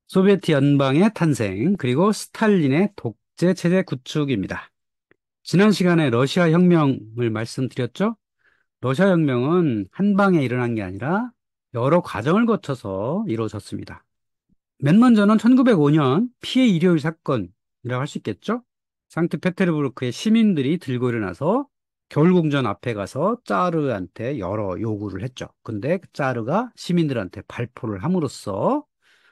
소비에트 연방의 탄생, 그리고 스탈린의 독재 체제 구축입니다. 지난 시간에 러시아 혁명을 말씀드렸죠? 러시아 혁명은 한 방에 일어난 게 아니라 여러 과정을 거쳐서 이루어졌습니다. 맨 먼저는 1905년 피해 일요일 사건이라고 할 수 있겠죠? 상트페테르부르크의 시민들이 들고 일어나서 겨울궁전 앞에 가서 짜르한테 여러 요구를 했죠. 근데 그 짜르가 시민들한테 발포를 함으로써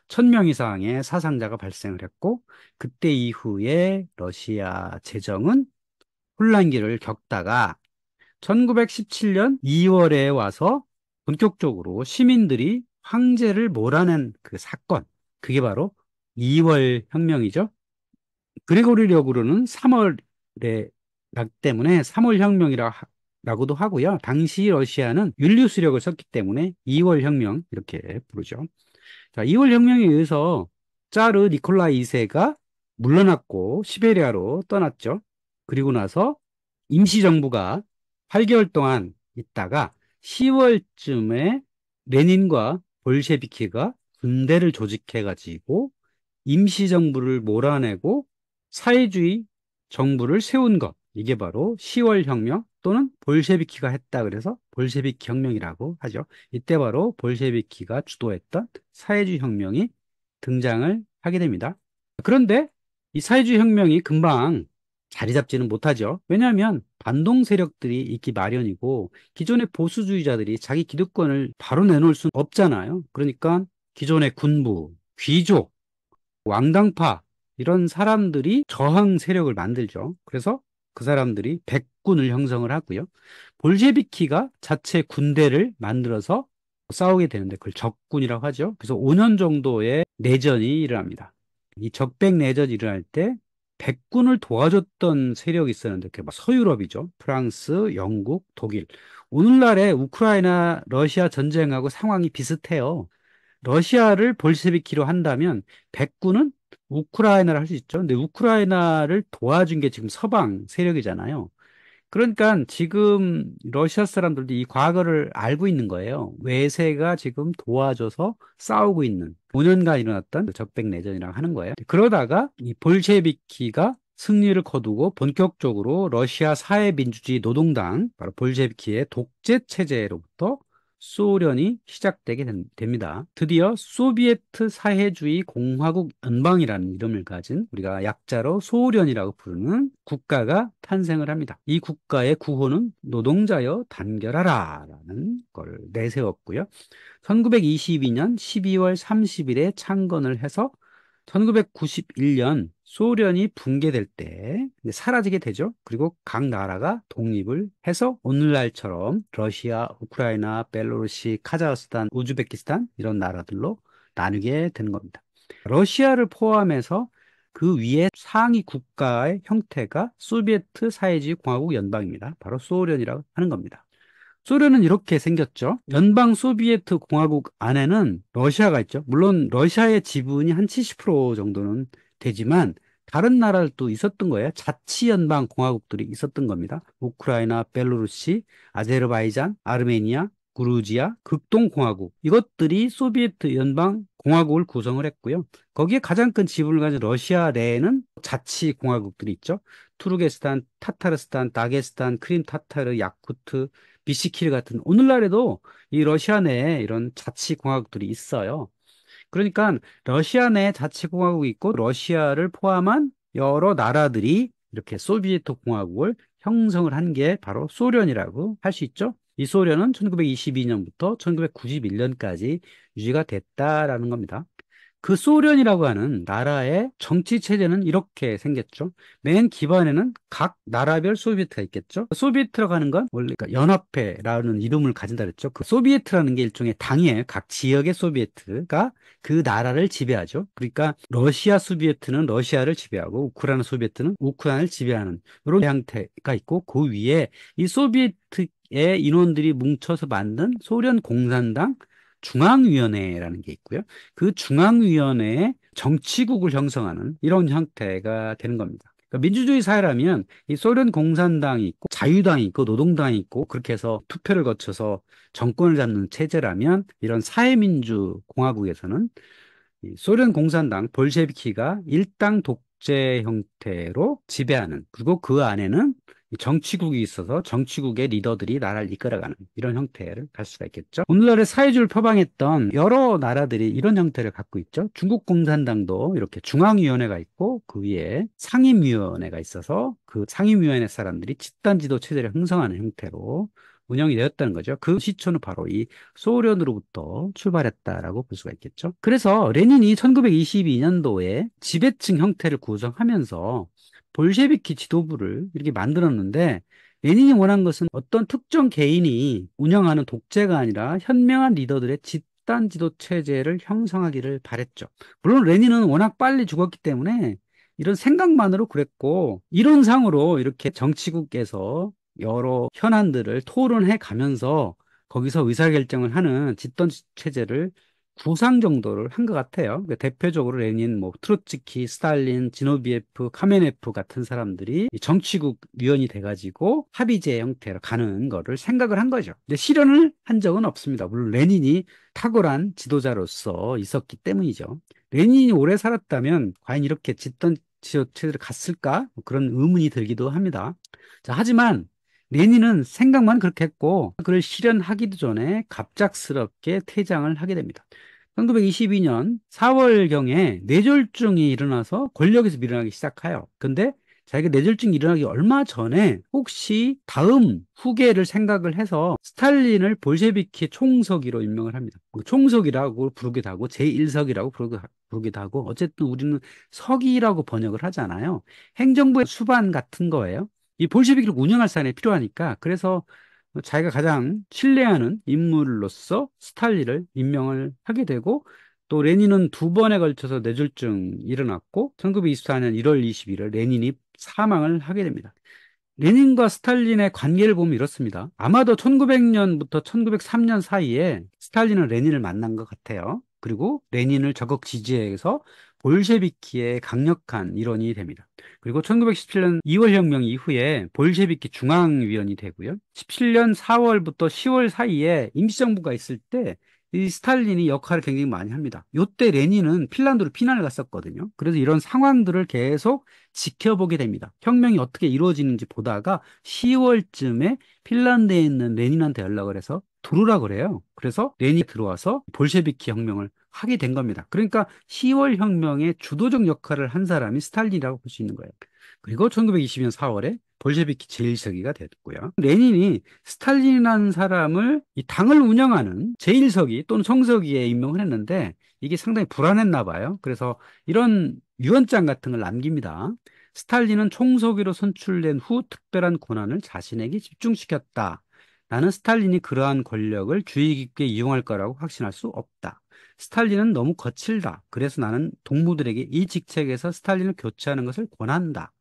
1000명 이상의 사상자가 발생을 했고, 그때 이후에 러시아 재정은 혼란기를 겪다가 1917년 2월에 와서 본격적으로 시민들이 황제를 몰아낸 그 사건, 그게 바로 2월 혁명이죠. 그레고리력으로는 3월에 락 때문에 3월 혁명이라고도 하고요. 당시 러시아는 율리우스력을 썼기 때문에 2월 혁명 이렇게 부르죠. 자, 2월 혁명에 의해서 짜르 니콜라이 2세가 물러났고 시베리아로 떠났죠. 그리고 나서 임시정부가 8개월 동안 있다가 10월쯤에 레닌과 볼셰비키가 군대를 조직해가지고 임시정부를 몰아내고 사회주의 정부를 세운 것. 이게 바로 10월 혁명 또는 볼셰비키가 했다 그래서 볼셰비키 혁명이라고 하죠. 이때 바로 볼셰비키가 주도했던 사회주의 혁명이 등장을 하게 됩니다. 그런데 이 사회주의 혁명이 금방 자리 잡지는 못하죠. 왜냐하면 반동 세력들이 있기 마련이고 기존의 보수주의자들이 자기 기득권을 바로 내놓을 수는 없잖아요. 그러니까 기존의 군부, 귀족, 왕당파 이런 사람들이 저항 세력을 만들죠. 그래서 그 사람들이 백군을 형성을 하고요. 볼셰비키가 자체 군대를 만들어서 싸우게 되는데 그걸 적군이라고 하죠. 그래서 5년 정도의 내전이 일어납니다. 이 적백 내전이 일어날 때 백군을 도와줬던 세력이 있었는데 그게 막 서유럽이죠. 프랑스, 영국, 독일. 오늘날의 우크라이나, 러시아 전쟁하고 상황이 비슷해요. 러시아를 볼셰비키로 한다면 백군은 우크라이나를 할 수 있죠. 근데 우크라이나를 도와준 게 지금 서방 세력이잖아요. 그러니까 지금 러시아 사람들도 이 과거를 알고 있는 거예요. 외세가 지금 도와줘서 싸우고 있는 5년간 일어났던 적백 내전이라고 하는 거예요. 그러다가 이 볼셰비키가 승리를 거두고 본격적으로 러시아 사회민주주의 노동당, 바로 볼셰비키의 독재 체제로부터 소련이 시작되게 됩니다. 드디어 소비에트 사회주의 공화국 연방이라는 이름을 가진 우리가 약자로 소련이라고 부르는 국가가 탄생을 합니다. 이 국가의 구호는 노동자여 단결하라 라는 걸 내세웠고요. 1922년 12월 30일에 창건을 해서 1991년 소련이 붕괴될 때 사라지게 되죠. 그리고 각 나라가 독립을 해서 오늘날처럼 러시아, 우크라이나, 벨로루시, 카자흐스탄, 우즈베키스탄 이런 나라들로 나누게 되는 겁니다. 러시아를 포함해서 그 위에 상위 국가의 형태가 소비에트 사회주의 공화국 연방입니다. 바로 소련이라고 하는 겁니다. 소련은 이렇게 생겼죠. 연방 소비에트 공화국 안에는 러시아가 있죠. 물론 러시아의 지분이 한 70% 정도는 되지만 다른 나라들도 있었던 거예요. 자치연방 공화국들이 있었던 겁니다. 우크라이나, 벨로루시, 아제르바이잔, 아르메니아, 그루지아, 극동공화국 이것들이 소비에트 연방 공화국을 구성을 했고요. 거기에 가장 큰 지분을 가진 러시아 내에는 자치공화국들이 있죠. 투르게스탄, 타타르스탄, 다게스탄, 크림 타타르, 야쿠트, 비시키르 같은 오늘날에도 이 러시아 내에 이런 자치공화국들이 있어요. 그러니까 러시아 내에 자치공화국이 있고 러시아를 포함한 여러 나라들이 이렇게 소비에트 공화국을 형성을 한 게 바로 소련이라고 할 수 있죠. 이 소련은 1922년부터 1991년까지 유지가 됐다라는 겁니다. 그 소련이라고 하는 나라의 정치 체제는 이렇게 생겼죠. 맨 기반에는 각 나라별 소비에트가 있겠죠. 소비에트라고 하는 건 원래 그러니까 연합회라는 이름을 가진다 그랬죠. 그 소비에트라는 게 일종의 당이에요. 각 지역의 소비에트가 그 나라를 지배하죠. 그러니까 러시아 소비에트는 러시아를 지배하고 우크라이나 소비에트는 우크라이나를 지배하는 이런 형태가 있고 그 위에 이 소비에트의 인원들이 뭉쳐서 만든 소련 공산당 중앙위원회라는 게 있고요. 그 중앙위원회에 정치국을 형성하는 이런 형태가 되는 겁니다. 그러니까 민주주의 사회라면 이 소련 공산당이 있고 자유당이 있고 노동당이 있고 그렇게 해서 투표를 거쳐서 정권을 잡는 체제라면 이런 사회민주 공화국에서는 이 소련 공산당 볼셰비키가 일당 독재 형태로 지배하는, 그리고 그 안에는 이 정치국이 있어서 정치국의 리더들이 나라를 이끌어가는 이런 형태를 갈 수가 있겠죠. 오늘날의 사회주의를 표방했던 여러 나라들이 이런 형태를 갖고 있죠. 중국 공산당도 이렇게 중앙위원회가 있고 그 위에 상임위원회가 있어서 그 상임위원회 사람들이 집단지도 체제를 형성하는 형태로 운영이 되었다는 거죠. 그 시초는 바로 이 소련으로부터 출발했다라고 볼 수가 있겠죠. 그래서 레닌이 1922년도에 지배층 형태를 구성하면서 볼셰비키 지도부를 이렇게 만들었는데, 레닌이 원한 것은 어떤 특정 개인이 운영하는 독재가 아니라 현명한 리더들의 집단 지도 체제를 형성하기를 바랬죠. 물론 레닌은 워낙 빨리 죽었기 때문에 이런 생각만으로 그랬고, 이론상으로 이렇게 정치국에서 여러 현안들을 토론해 가면서 거기서 의사결정을 하는 집단 체제를 구상 정도를 한 것 같아요. 그러니까 대표적으로 레닌, 뭐 트로츠키, 스탈린, 지노비에프, 카메네프 같은 사람들이 이 정치국 위원이 돼가지고 합의제 형태로 가는 거를 생각을 한 거죠. 근데 실현을 한 적은 없습니다. 물론 레닌이 탁월한 지도자로서 있었기 때문이죠. 레닌이 오래 살았다면 과연 이렇게 집단 지도 체제를 갔을까? 뭐 그런 의문이 들기도 합니다. 자, 하지만 레닌은 생각만 그렇게 했고 그걸 실현하기도 전에 갑작스럽게 퇴장을 하게 됩니다. 1922년 4월경에 뇌졸중이 일어나서 권력에서 밀어나기 시작해요. 근데 자기가 뇌졸중이 일어나기 얼마 전에 혹시 다음 후계를 생각을 해서 스탈린을 볼셰비키 총서기로 임명을 합니다. 총서기라고 부르기도 하고 제1석이라고 부르기도 하고, 어쨌든 우리는 서기라고 번역을 하잖아요. 행정부의 수반 같은 거예요. 이 볼셰비키를 운영할 사람이 필요하니까, 그래서 자기가 가장 신뢰하는 인물로서 스탈린을 임명을 하게 되고, 또 레닌은 두 번에 걸쳐서 뇌졸중이 일어났고 1924년 1월 21일 레닌이 사망을 하게 됩니다. 레닌과 스탈린의 관계를 보면 이렇습니다. 아마도 1900년부터 1903년 사이에 스탈린은 레닌을 만난 것 같아요. 그리고 레닌을 적극 지지해서 볼셰비키의 강력한 일원이 됩니다. 그리고 1917년 2월 혁명 이후에 볼셰비키 중앙위원이 되고요. 17년 4월부터 10월 사이에 임시정부가 있을 때 이 스탈린이 역할을 굉장히 많이 합니다. 이때 레닌은 핀란드로 피난을 갔었거든요. 그래서 이런 상황들을 계속 지켜보게 됩니다. 혁명이 어떻게 이루어지는지 보다가 10월쯤에 핀란드에 있는 레닌한테 연락을 해서 들어오라 그래요. 그래서 레닌이 들어와서 볼셰비키 혁명을 하게 된 겁니다. 그러니까 10월 혁명의 주도적 역할을 한 사람이 스탈린이라고 볼 수 있는 거예요. 그리고 1920년 4월에 볼셰비키 제1서기가 됐고요. 레닌이 스탈린이라는 사람을 이 당을 운영하는 제1서기 또는 총서기에 임명을 했는데 이게 상당히 불안했나 봐요. 그래서 이런 유언장 같은 걸 남깁니다. 스탈린은 총서기로 선출된 후 특별한 권한을 자신에게 집중시켰다. 나는 스탈린이 그러한 권력을 주의 깊게 이용할 거라고 확신할 수 없다. 스탈린은 너무 거칠다. 그래서 나는 동무들에게 이 직책에서 스탈린을 교체하는 것을 권한다.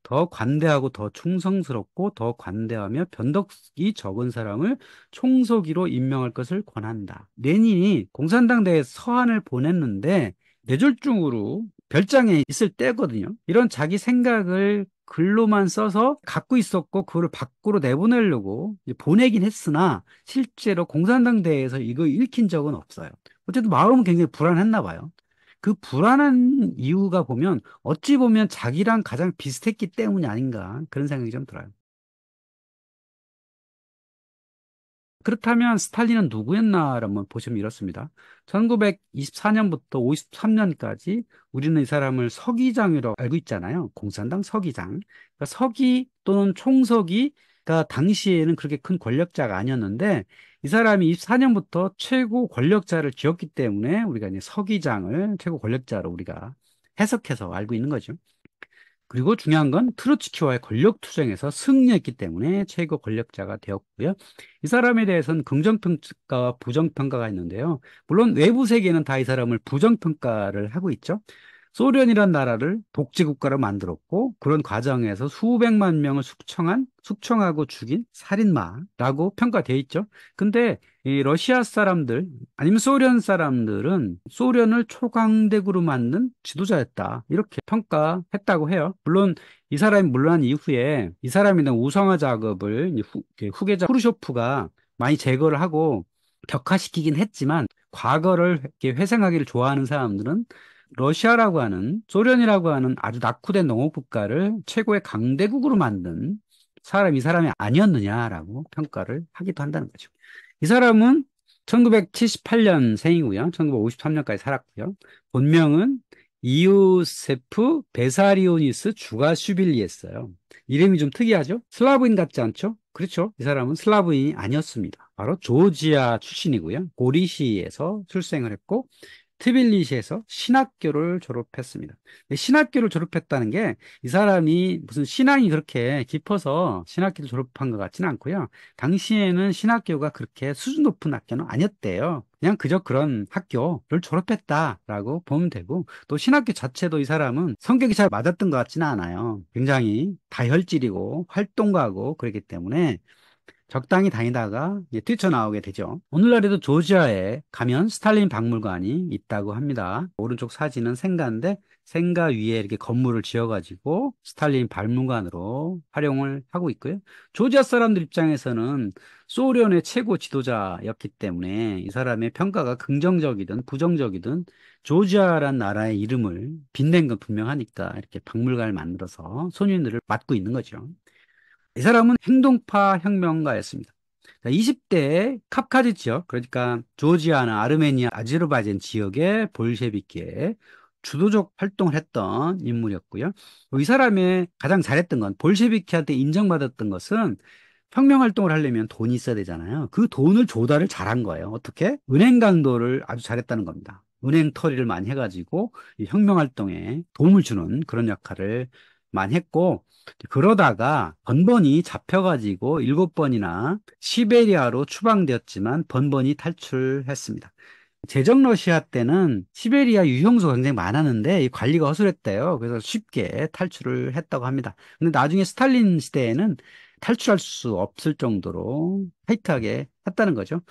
더 관대하고 더 충성스럽고 더 관대하며 변덕이 적은 사람을 총서기로 임명할 것을 권한다. 레닌이 공산당 내에 서한을 보냈는데 뇌졸중으로 별장에 있을 때거든요. 이런 자기 생각을 글로만 써서 갖고 있었고 그거를 밖으로 내보내려고 이제 보내긴 했으나 실제로 공산당 내에서 이거 읽힌 적은 없어요. 어쨌든 마음은 굉장히 불안했나 봐요. 그 불안한 이유가 보면 어찌 보면 자기랑 가장 비슷했기 때문이 아닌가 그런 생각이 좀 들어요. 그렇다면 스탈린은 누구였나라면 보시면 이렇습니다. 1924년부터 53년까지 우리는 이 사람을 서기장이라고 알고 있잖아요. 공산당 서기장. 그러니까 서기 또는 총서기가 당시에는 그렇게 큰 권력자가 아니었는데 이 사람이 24년부터 최고 권력자를 쥐었기 때문에 우리가 이제 서기장을 최고 권력자로 우리가 해석해서 알고 있는 거죠. 그리고 중요한 건 트로츠키와의 권력 투쟁에서 승리했기 때문에 최고 권력자가 되었고요. 이 사람에 대해서는 긍정평가와 부정평가가 있는데요. 물론 외부 세계는 다 이 사람을 부정평가를 하고 있죠. 소련이란 나라를 독재국가로 만들었고 그런 과정에서 수백만 명을 숙청하고 죽인 살인마라고 평가되어 있죠. 근데 이 러시아 사람들 아니면 소련 사람들은 소련을 초강대국으로 만든 지도자였다 이렇게 평가했다고 해요. 물론 이 사람이 물러난 이후에 이 사람에 대한 우상화 작업을 이제 후계자 후르쇼프가 많이 제거를 하고 격화시키긴 했지만 과거를 이렇게 회상하기를 좋아하는 사람들은 러시아라고 하는, 소련이라고 하는 아주 낙후된 농업국가를 최고의 강대국으로 만든 이 사람이 아니었느냐라고 평가를 하기도 한다는 거죠. 이 사람은 1978년생이고요. 1953년까지 살았고요. 본명은 이우세프 베사리오니스 주가슈빌리였어요. 이름이 좀 특이하죠? 슬라브인 같지 않죠? 그렇죠. 이 사람은 슬라브인이 아니었습니다. 바로 조지아 출신이고요. 고리시에서 출생을 했고 트빌리시에서 신학교를 졸업했습니다. 근데 신학교를 졸업했다는 게 이 사람이 무슨 신앙이 그렇게 깊어서 신학교를 졸업한 것 같지는 않고요. 당시에는 신학교가 그렇게 수준 높은 학교는 아니었대요. 그냥 그저 그런 학교를 졸업했다라고 보면 되고, 또 신학교 자체도 이 사람은 성격이 잘 맞았던 것 같지는 않아요. 굉장히 다혈질이고 활동가고 그렇기 때문에 적당히 다니다가 이제 뛰쳐나오게 되죠. 오늘날에도 조지아에 가면 스탈린 박물관이 있다고 합니다. 오른쪽 사진은 생가인데 생가 위에 이렇게 건물을 지어가지고 스탈린 박물관으로 활용을 하고 있고요. 조지아 사람들 입장에서는 소련의 최고 지도자였기 때문에 이 사람의 평가가 긍정적이든 부정적이든 조지아란 나라의 이름을 빛낸 건 분명하니까 이렇게 박물관을 만들어서 손님들을 맡고 있는 거죠. 이 사람은 행동파 혁명가였습니다. 20대 카프카즈 지역, 그러니까 조지아나 아르메니아, 아제르바이잔 지역의 볼셰비키에 주도적 활동을 했던 인물이었고요. 이 사람의 가장 잘했던 건, 볼셰비키한테 인정받았던 것은 혁명 활동을 하려면 돈이 있어야 되잖아요. 그 돈을 조달을 잘한 거예요. 어떻게? 은행 강도를 아주 잘했다는 겁니다. 은행 털이를 많이 해가지고 이 혁명 활동에 도움을 주는 그런 역할을 많이 했고, 그러다가 번번이 잡혀가지고 7번이나 시베리아로 추방되었지만 번번이 탈출했습니다. 제정 러시아 때는 시베리아 유형소가 굉장히 많았는데 이 관리가 허술했대요. 그래서 쉽게 탈출을 했다고 합니다. 근데 나중에 스탈린 시대에는 탈출할 수 없을 정도로 타이트하게 했다는 거죠.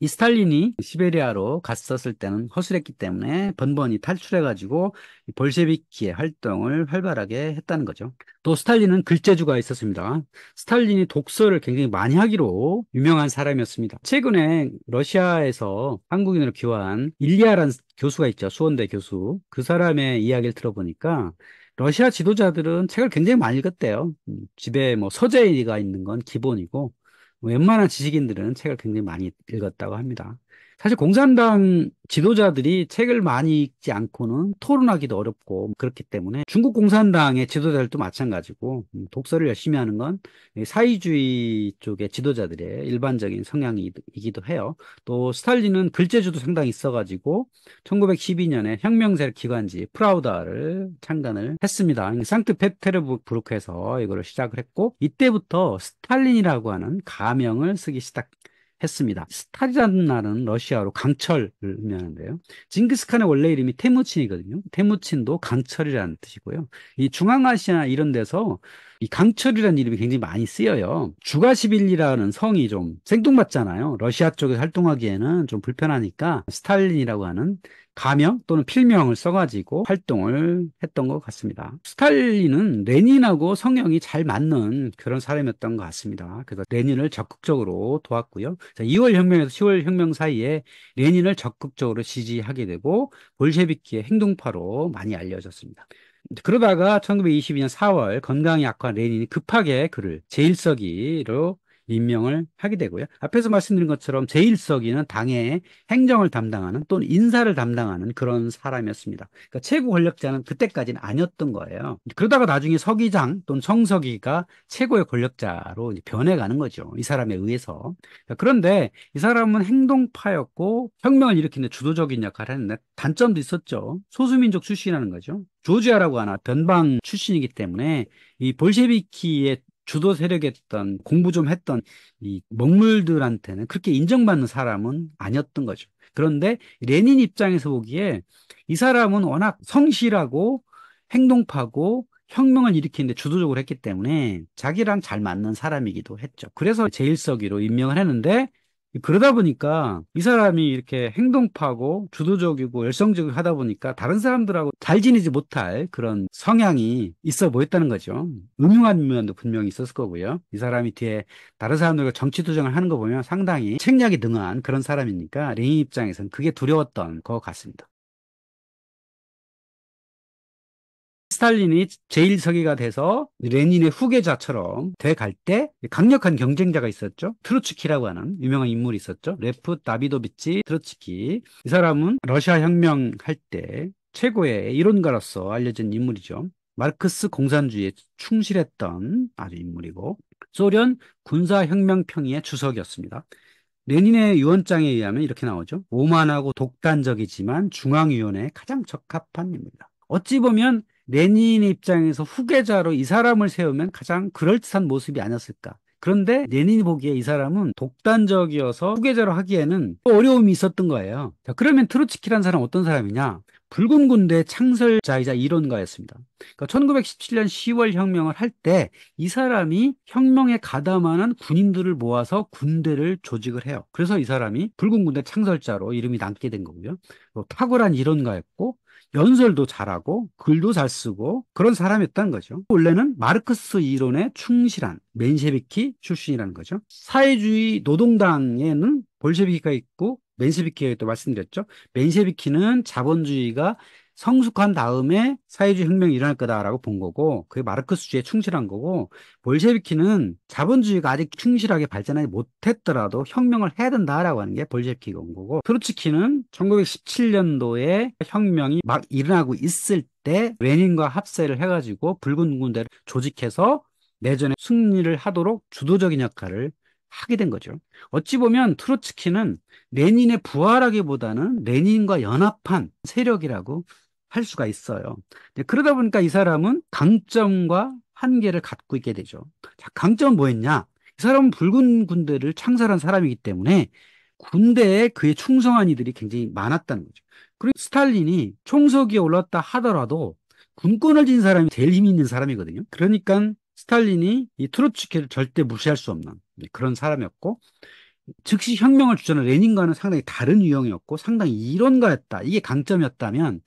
이 스탈린이 시베리아로 갔었을 때는 허술했기 때문에 번번이 탈출해가지고 이 볼셰비키의 활동을 활발하게 했다는 거죠. 또 스탈린은 글재주가 있었습니다. 스탈린이 독서를 굉장히 많이 하기로 유명한 사람이었습니다. 최근에 러시아에서 한국인으로 귀화한 일리아라는 교수가 있죠. 수원대 교수. 그 사람의 이야기를 들어보니까 러시아 지도자들은 책을 굉장히 많이 읽었대요. 집에 뭐 서재가 있는 건 기본이고 웬만한 지식인들은 책을 굉장히 많이 읽었다고 합니다. 사실 공산당 지도자들이 책을 많이 읽지 않고는 토론하기도 어렵고 그렇기 때문에 중국 공산당의 지도자들도 마찬가지고 독서를 열심히 하는 건 사회주의 쪽의 지도자들의 일반적인 성향이기도 해요. 또 스탈린은 글재주도 상당히 있어가지고 1912년에 혁명세력 기관지 프라우다를 창단을 했습니다. 상트페테르부르크에서 이거를 시작을 했고 이때부터 스탈린이라고 하는 가명을 쓰기 시작했습니다. 스탈이라는 말은 러시아로 강철을 의미하는데요. 징기스칸의 원래 이름이 테무친이거든요. 테무친도 강철이라는 뜻이고요. 이 중앙아시아 이런 데서 이 강철이라는 이름이 굉장히 많이 쓰여요. 주가시빌리라는 성이 좀 생뚱맞잖아요. 러시아 쪽에 활동하기에는 좀 불편하니까 스탈린이라고 하는 가명 또는 필명을 써가지고 활동을 했던 것 같습니다. 스탈린은 레닌하고 성향이 잘 맞는 그런 사람이었던 것 같습니다. 그래서 레닌을 적극적으로 도왔고요. 2월 혁명에서 10월 혁명 사이에 레닌을 적극적으로 지지하게 되고 볼셰비키의 행동파로 많이 알려졌습니다. 그러다가 1922년 4월 건강이 악화한 레닌이 급하게 그를 제1서기로 임명을 하게 되고요. 앞에서 말씀드린 것처럼 제1서기는 당의 행정을 담당하는 또는 인사를 담당하는 그런 사람이었습니다. 그러니까 최고 권력자는 그때까지는 아니었던 거예요. 그러다가 나중에 서기장 또는 청서기가 최고의 권력자로 이제 변해가는 거죠. 이 사람에 의해서. 그런데 이 사람은 행동파였고 혁명을 일으키는 주도적인 역할을 했는데 단점도 있었죠. 소수민족 출신이라는 거죠. 조지아라고 하나 변방 출신이기 때문에 이 볼셰비키의 주도 세력이었던 공부 좀 했던 이 먹물들한테는 그렇게 인정받는 사람은 아니었던 거죠. 그런데 레닌 입장에서 보기에 이 사람은 워낙 성실하고 행동파고 혁명을 일으키는데 주도적으로 했기 때문에 자기랑 잘 맞는 사람이기도 했죠. 그래서 제1서기로 임명을 했는데 그러다 보니까 이 사람이 이렇게 행동파고 주도적이고 열성적이고 하다 보니까 다른 사람들하고 잘 지내지 못할 그런 성향이 있어 보였다는 거죠. 음흉한 면도 분명히 있었을 거고요. 이 사람이 뒤에 다른 사람들과 정치 투쟁을 하는 거 보면 상당히 책략이 능한 그런 사람이니까 레닌 입장에서는 그게 두려웠던 것 같습니다. 스탈린이 제1서기가 돼서 레닌의 후계자처럼 돼 갈 때 강력한 경쟁자가 있었죠. 트로츠키라고 하는 유명한 인물이 있었죠. 레프 다비도비치 트로츠키. 이 사람은 러시아 혁명할 때 최고의 이론가로서 알려진 인물이죠. 마르크스 공산주의에 충실했던 아주 인물이고 소련 군사혁명평의의 주석이었습니다. 레닌의 유언장에 의하면 이렇게 나오죠. 오만하고 독단적이지만 중앙위원회에 가장 적합한 인물이다. 어찌 보면 레닌 입장에서 후계자로 이 사람을 세우면 가장 그럴듯한 모습이 아니었을까. 그런데 레닌이 보기에 이 사람은 독단적이어서 후계자로 하기에는 또 어려움이 있었던 거예요. 자, 그러면 트로츠키라는 사람은 어떤 사람이냐? 붉은 군대 창설자이자 이론가였습니다. 그러니까 1917년 10월 혁명을 할 때 이 사람이 혁명에 가담하는 군인들을 모아서 군대를 조직을 해요. 그래서 이 사람이 붉은 군대 창설자로 이름이 남게 된 거고요. 또 탁월한 이론가였고 연설도 잘하고 글도 잘 쓰고 그런 사람이었다는 거죠. 원래는 마르크스 이론에 충실한 맨셰비키 출신이라는 거죠. 사회주의 노동당에는 볼셰비키가 있고 맨셰비키가 또 말씀드렸죠. 맨셰비키는 자본주의가 성숙한 다음에 사회주의 혁명이 일어날 거다라고 본 거고 그게 마르크스주의에 충실한 거고 볼셰비키는 자본주의가 아직 충실하게 발전하지 못했더라도 혁명을 해야 된다라고 하는 게 볼셰비키가 온 거고 트로츠키는 1917년도에 혁명이 막 일어나고 있을 때 레닌과 합세를 해가지고 붉은 군대를 조직해서 내전에 승리를 하도록 주도적인 역할을 하게 된 거죠. 어찌 보면 트로츠키는 레닌의 부하라기보다는 레닌과 연합한 세력이라고 할 수가 있어요. 그러다 보니까 이 사람은 강점과 한계를 갖고 있게 되죠. 자, 강점은 뭐였냐? 이 사람은 붉은 군대를 창설한 사람이기 때문에 군대에 그에 충성한 이들이 굉장히 많았다는 거죠. 그리고 스탈린이 총서기에 올랐다 하더라도 군권을 쥔 사람이 제일 힘 있는 사람이거든요. 그러니까 스탈린이 이 트로츠키를 절대 무시할 수 없는 그런 사람이었고 즉시 혁명을 주장한 레닌과는 상당히 다른 유형이었고 상당히 이론가였다. 이게 강점이었다면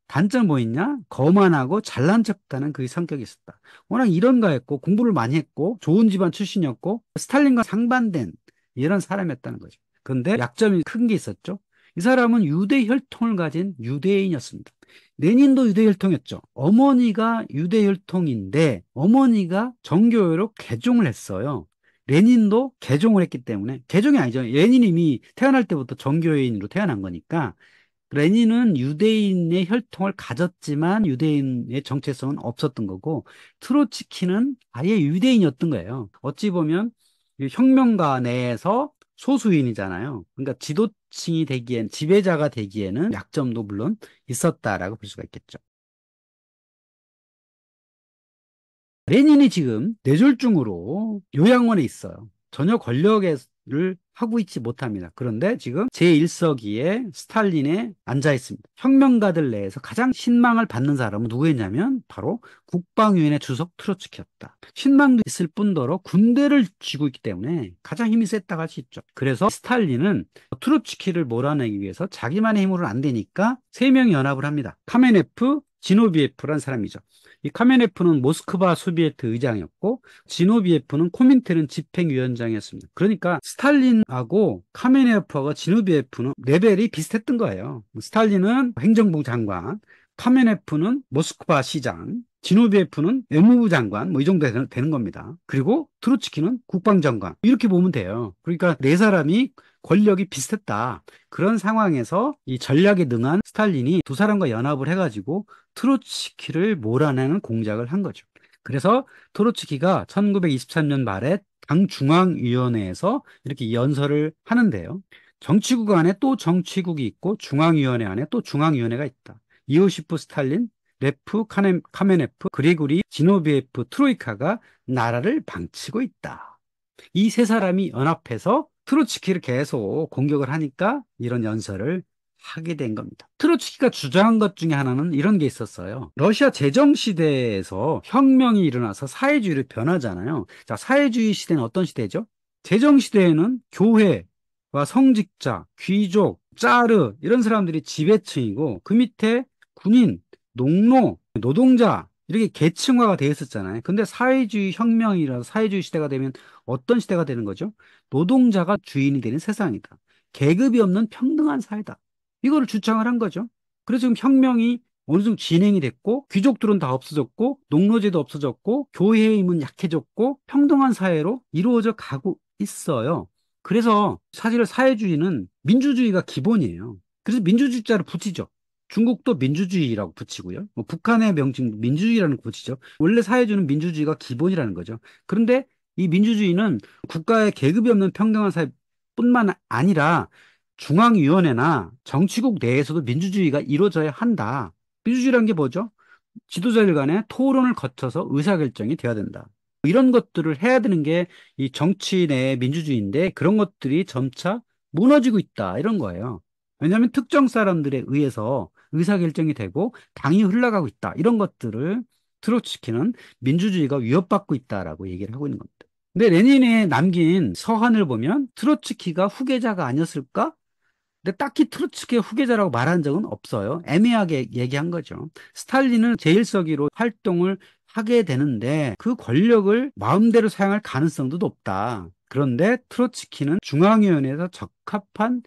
단점 뭐 있냐? 거만하고 잘난 척하는 그 성격이 있었다. 워낙 이론가였고 공부를 많이 했고 좋은 집안 출신이었고 스탈린과 상반된 이런 사람이었다는 거죠. 그런데 약점이 큰 게 있었죠. 이 사람은 유대 혈통을 가진 유대인이었습니다. 레닌도 유대 혈통이었죠. 어머니가 유대 혈통인데 어머니가 정교회로 개종을 했어요. 레닌도 개종을 했기 때문에 개종이 아니죠. 레닌이 이미 태어날 때부터 정교회인으로 태어난 거니까 레닌은 유대인의 혈통을 가졌지만 유대인의 정체성은 없었던 거고 트로츠키는 아예 유대인이었던 거예요. 어찌 보면 이 혁명가 내에서 소수인이잖아요. 그러니까 지도층이 되기엔 지배자가 되기에는 약점도 물론 있었다라고 볼 수가 있겠죠. 레닌이 지금 뇌졸중으로 요양원에 있어요. 전혀 권력을 하고 있지 못합니다. 그런데 지금 제1서기에 스탈린에 앉아 있습니다. 혁명가들 내에서 가장 신망을 받는 사람은 누구였냐면 바로 국방위원회 주석 트로츠키였다. 신망도 있을 뿐더러 군대를 쥐고 있기 때문에 가장 힘이 셌다고 할 수 있죠. 그래서 스탈린은 트로츠키를 몰아내기 위해서 자기만의 힘으로는 안 되니까 세 명이 연합을 합니다. 카메네프, 지노비에프란 사람이죠. 이 카메네프는 모스크바 소비에트 의장이었고 지노비에프는 코민테른 집행위원장이었습니다. 그러니까 스탈린하고 카메네프하고 지노비에프는 레벨이 비슷했던 거예요. 스탈린은 행정부 장관, 카메네프는 모스크바 시장, 지노비에프는 외무부 장관 뭐 이 정도 되는 겁니다. 그리고 트로츠키는 국방장관 이렇게 보면 돼요. 그러니까 네 사람이 권력이 비슷했다. 그런 상황에서 이 전략에 능한 스탈린이 두 사람과 연합을 해가지고 트로츠키를 몰아내는 공작을 한 거죠. 그래서 트로츠키가 1923년 말에 당 중앙위원회에서 이렇게 연설을 하는데요. 정치국 안에 또 정치국이 있고 중앙위원회 안에 또 중앙위원회가 있다. 이오시프 스탈린, 레프 카메네프, 그리고리 지노비에프 트로이카가 나라를 방치고 있다. 이 세 사람이 연합해서 트로츠키를 계속 공격을 하니까 이런 연설을 하게 된 겁니다. 트로츠키가 주장한 것 중에 하나는 이런 게 있었어요. 러시아 제정시대에서 혁명이 일어나서 사회주의를 변하잖아요. 자, 사회주의 시대는 어떤 시대죠? 제정시대에는 교회, 성직자, 귀족, 짜르 이런 사람들이 지배층이고 그 밑에 군인, 농노, 노동자 이렇게 계층화가 되어 있었잖아요. 근데 사회주의 혁명이라서 사회주의 시대가 되면 어떤 시대가 되는 거죠? 노동자가 주인이 되는 세상이다. 계급이 없는 평등한 사회다. 이거를 주장을 한 거죠. 그래서 지금 혁명이 어느 정도 진행이 됐고 귀족들은 다 없어졌고 농노제도 없어졌고 교회의 힘은 약해졌고 평등한 사회로 이루어져 가고 있어요. 그래서 사실 사회주의는 민주주의가 기본이에요. 그래서 민주주의자를 붙이죠. 중국도 민주주의라고 붙이고요. 뭐 북한의 명칭 민주주의라는 거 붙이죠. 원래 사회주의는 민주주의가 기본이라는 거죠. 그런데 이 민주주의는 국가의 계급이 없는 평등한 사회뿐만 아니라 중앙위원회나 정치국 내에서도 민주주의가 이루어져야 한다. 민주주의라는 게 뭐죠? 지도자들 간의 토론을 거쳐서 의사결정이 되어야 된다. 이런 것들을 해야 되는 게 이 정치 내 민주주의인데 그런 것들이 점차 무너지고 있다. 이런 거예요. 왜냐하면 특정 사람들에 의해서 의사결정이 되고 당이 흘러가고 있다. 이런 것들을 트로츠키는 민주주의가 위협받고 있다라고 얘기를 하고 있는 겁니다. 근데 레닌이 남긴 서한을 보면 트로츠키가 후계자가 아니었을까? 근데 딱히 트로츠키의 후계자라고 말한 적은 없어요. 애매하게 얘기한 거죠. 스탈린은 제1서기로 활동을 하게 되는데 그 권력을 마음대로 사용할 가능성도 높다. 그런데 트로츠키는 중앙위원회에서 적합한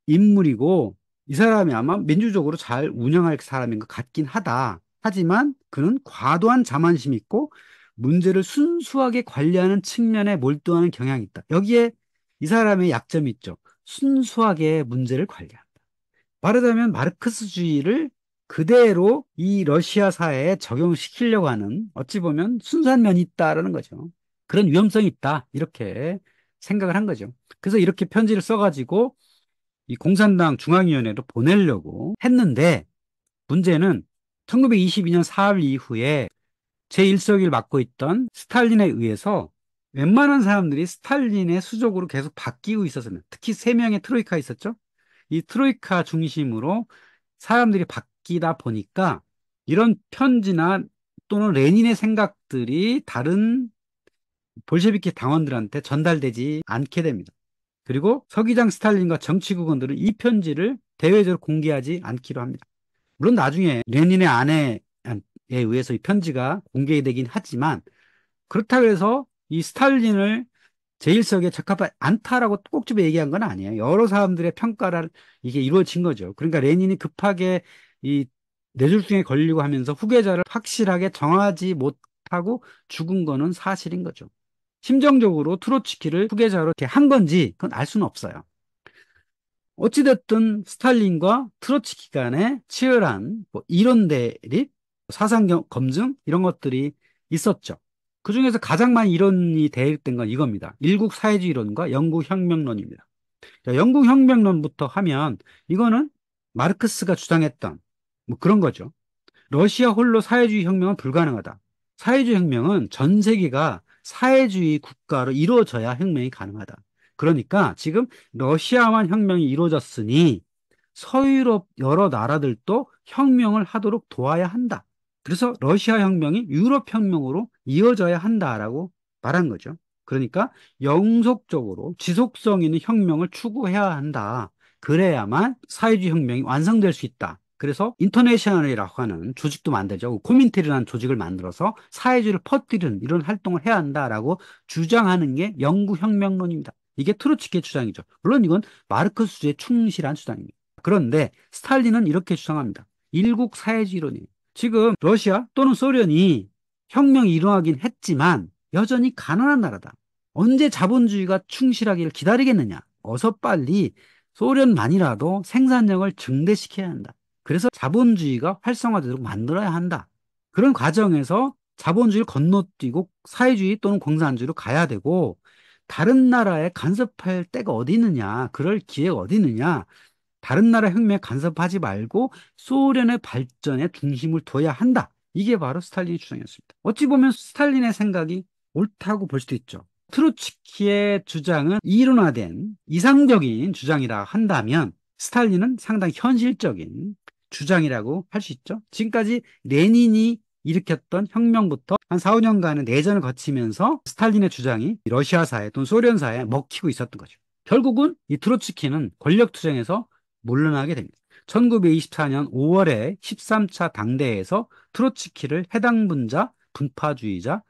인물이고 이 사람이 아마 민주적으로 잘 운영할 사람인 것 같긴 하다. 하지만 그는 과도한 자만심이 있고 문제를 순수하게 관리하는 측면에 몰두하는 경향이 있다. 여기에 이 사람의 약점이 있죠. 순수하게 문제를 관리한다. 말하자면 마르크스주의를 그대로 이 러시아 사회에 적용시키려고 하는 어찌 보면 순수한 면이 있다라는 거죠. 그런 위험성이 있다. 이렇게 생각을 한 거죠. 그래서 이렇게 편지를 써가지고 이 공산당 중앙위원회로 보내려고 했는데 문제는 1922년 4월 이후에 제1서기를 맡고 있던 스탈린에 의해서 웬만한 사람들이 스탈린의 수족으로 계속 바뀌고 있었습니다. 특히 세 명의 트로이카 있었죠. 이 트로이카 중심으로 사람들이 바뀌다 보니까 이런 편지나 또는 레닌의 생각들이 다른 볼셰비키 당원들한테 전달되지 않게 됩니다. 그리고 서기장 스탈린과 정치국원들은 이 편지를 대외적으로 공개하지 않기로 합니다. 물론 나중에 레닌의 아내에 의해서 이 편지가 공개되긴 하지만 그렇다고 해서 이 스탈린을 제1석에 적합하지 않다라고 꼭 집어 얘기한 건 아니에요. 여러 사람들의 평가를 이게 이루어진 거죠. 그러니까 레닌이 급하게 이 뇌졸중에 걸리고 하면서 후계자를 확실하게 정하지 못하고 죽은 거는 사실인 거죠. 심정적으로 트로츠키를 후계자로 이렇게 한 건지 그건 알 수는 없어요. 어찌됐든 스탈린과 트로츠키 간의 치열한 뭐 이론 대립, 사상 검증 이런 것들이 있었죠. 그중에서 가장 많이 이론이 대립된 건 이겁니다. 일국 사회주의론과 영국 혁명론입니다. 자, 영국 혁명론부터 하면 이거는 마르크스가 주장했던 뭐 그런 거죠. 러시아 홀로 사회주의 혁명은 불가능하다. 사회주의 혁명은 전 세계가 사회주의 국가로 이루어져야 혁명이 가능하다. 그러니까 지금 러시아만 혁명이 이루어졌으니 서유럽 여러 나라들도 혁명을 하도록 도와야 한다. 그래서 러시아 혁명이 유럽 혁명으로 이어져야 한다라고 말한 거죠. 그러니까 영속적으로 지속성 있는 혁명을 추구해야 한다. 그래야만 사회주의 혁명이 완성될 수 있다. 그래서 인터내셔널이라고 하는 조직도 만들죠. 코민테르라는 조직을 만들어서 사회주의를 퍼뜨리는 이런 활동을 해야 한다라고 주장하는 게 영구 혁명론입니다. 이게 트로츠키의 주장이죠. 물론 이건 마르크스주의에 충실한 주장입니다. 그런데 스탈린은 이렇게 주장합니다. 일국 사회주의론이에요. 지금 러시아 또는 소련이 혁명이 일어나긴 했지만 여전히 가난한 나라다. 언제 자본주의가 충실하기를 기다리겠느냐. 어서 빨리 소련만이라도 생산력을 증대시켜야 한다. 그래서 자본주의가 활성화되도록 만들어야 한다. 그런 과정에서 자본주의를 건너뛰고 사회주의 또는 공산주의로 가야 되고 다른 나라에 간섭할 때가 어디 있느냐, 그럴 기회가 어디 있느냐, 다른 나라 혁명에 간섭하지 말고 소련의 발전에 중심을 둬야 한다. 이게 바로 스탈린의 주장이었습니다. 어찌 보면 스탈린의 생각이 옳다고 볼 수도 있죠. 트로츠키의 주장은 이론화된 이상적인 주장이라 한다면 스탈린은 상당히 현실적인 주장이라고 할 수 있죠. 지금까지 레닌이 일으켰던 혁명부터 한 4, 5년간의 내전을 거치면서 스탈린의 주장이 러시아사회 또는 소련사에 먹히고 있었던 거죠. 결국은 이 트로츠키는 권력 투쟁에서 물러나게 됩니다. 1924년 5월에 13차 당대회에서 트로츠키를 해당 분자, 분파주의자,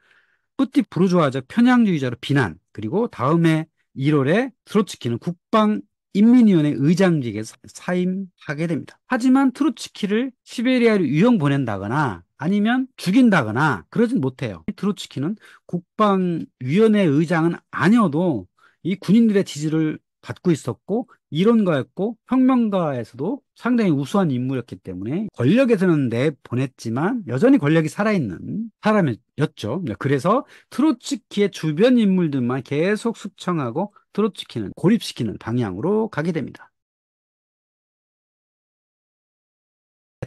뿌띠 부르주아적 편향주의자로 비난, 그리고 다음해 1월에 트로츠키는 국방인민위원회 의장직에 사임하게 됩니다. 하지만 트로츠키를 시베리아로 유형 보낸다거나 아니면 죽인다거나 그러진 못해요. 트로츠키는 국방위원회 의장은 아니어도 이 군인들의 지지를 받고 있었고 이론가였고 혁명가에서도 상당히 우수한 인물이었기 때문에 권력에서는 내보냈지만 여전히 권력이 살아있는 사람이었죠. 그래서 트로츠키의 주변 인물들만 계속 숙청하고 트로츠키는 고립시키는 방향으로 가게 됩니다.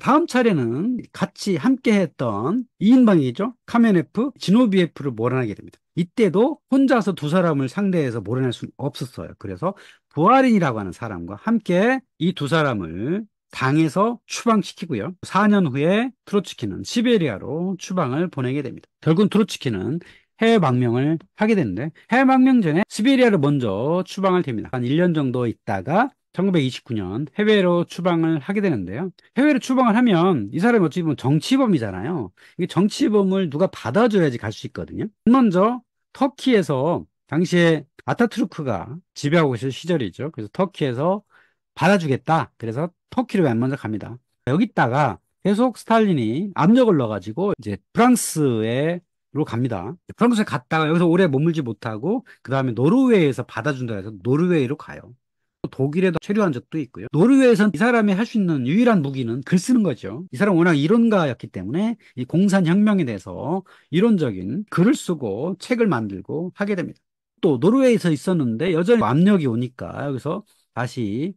다음 차례는 같이 함께 했던 2인방이죠. 카메네프, 지노비에프를 몰아내게 됩니다. 이때도 혼자서 두 사람을 상대해서 몰아낼 수는 없었어요. 그래서 부하린이라고 하는 사람과 함께 이 두 사람을 당에서 추방시키고요. 4년 후에 트로츠키는 시베리아로 추방을 보내게 됩니다. 결국은 트로츠키는 해외망명을 하게 되는데 해외망명 전에 시베리아를 먼저 추방을 됩니다. 한 1년 정도 있다가 1929년 해외로 추방을 하게 되는데요. 해외로 추방을 하면 이 사람이 어찌 보면 정치범이잖아요. 이게 정치범을 누가 받아줘야지 갈 수 있거든요. 먼저 터키에서 당시에 아타투르크가 지배하고 있을 시절이죠. 그래서 터키에서 받아주겠다. 그래서 터키로 맨 먼저 갑니다. 여기다가 계속 스탈린이 압력을 넣어가지고 이제 프랑스로 갑니다. 프랑스에 갔다가 여기서 오래 머물지 못하고 그 다음에 노르웨이에서 받아준다 해서 노르웨이로 가요. 독일에도 체류한 적도 있고요. 노르웨이에서는 이 사람이 할 수 있는 유일한 무기는 글 쓰는 거죠. 이 사람은 워낙 이론가였기 때문에 이 공산혁명에 대해서 이론적인 글을 쓰고 책을 만들고 하게 됩니다. 또 노르웨이에서 있었는데 여전히 압력이 오니까 여기서 다시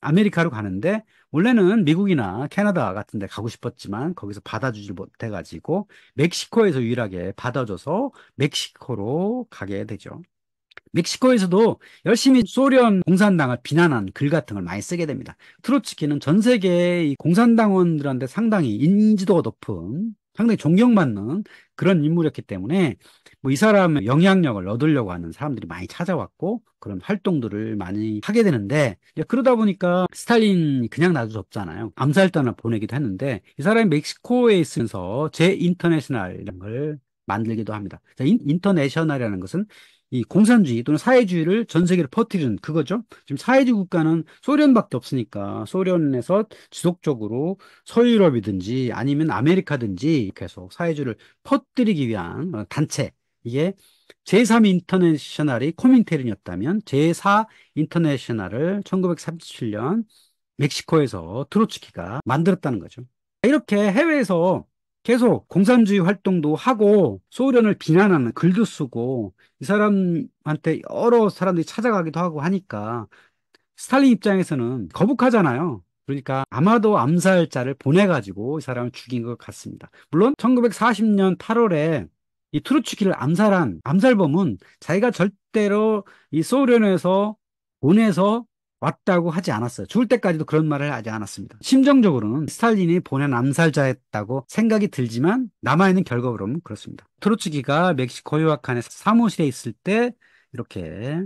아메리카로 가는데 원래는 미국이나 캐나다 같은 데 가고 싶었지만 거기서 받아주질 못해가지고 멕시코에서 유일하게 받아줘서 멕시코로 가게 되죠. 멕시코에서도 열심히 소련 공산당을 비난한 글 같은 걸 많이 쓰게 됩니다. 트로츠키는 전 세계 이 공산당원들한테 상당히 인지도가 높은, 상당히 존경받는 그런 인물이었기 때문에 뭐 이 사람의 영향력을 얻으려고 하는 사람들이 많이 찾아왔고 그런 활동들을 많이 하게 되는데 이제 그러다 보니까 스탈린이 그냥 놔둘 수 없잖아요. 암살단을 보내기도 했는데 이 사람이 멕시코에 있으면서 제 인터내셔널이라는 걸 만들기도 합니다. 자, 인터내셔널이라는 것은 이 공산주의 또는 사회주의를 전 세계로 퍼뜨리는 그거죠. 지금 사회주의 국가는 소련밖에 없으니까 소련에서 지속적으로 서유럽이든지 아니면 아메리카든지 계속 사회주의를 퍼뜨리기 위한 단체. 이게 제3 인터내셔널이 코민테른이었다면 제4 인터내셔널을 1937년 멕시코에서 트로츠키가 만들었다는 거죠. 이렇게 해외에서 계속 공산주의 활동도 하고 소련을 비난하는 글도 쓰고 이 사람한테 여러 사람들이 찾아가기도 하고 하니까 스탈린 입장에서는 거북하잖아요. 그러니까 아마도 암살자를 보내가지고 이 사람을 죽인 것 같습니다. 물론 1940년 8월에 이 트루츠키를 암살한 암살범은 자기가 절대로 이 소련에서 보내서 왔다고 하지 않았어요. 죽을 때까지도 그런 말을 하지 않았습니다. 심정적으로는 스탈린이 보낸 암살자였다고 생각이 들지만 남아있는 결과로는 그렇습니다. 트로츠키가 멕시코 유학한의 사무실에 있을 때 이렇게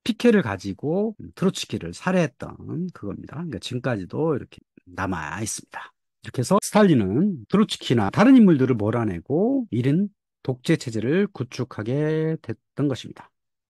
피켓을 가지고 트로츠키를 살해했던 그겁니다. 그러니까 지금까지도 이렇게 남아 있습니다. 이렇게 해서 스탈린은 트로츠키나 다른 인물들을 몰아내고 이른 독재 체제를 구축하게 됐던 것입니다.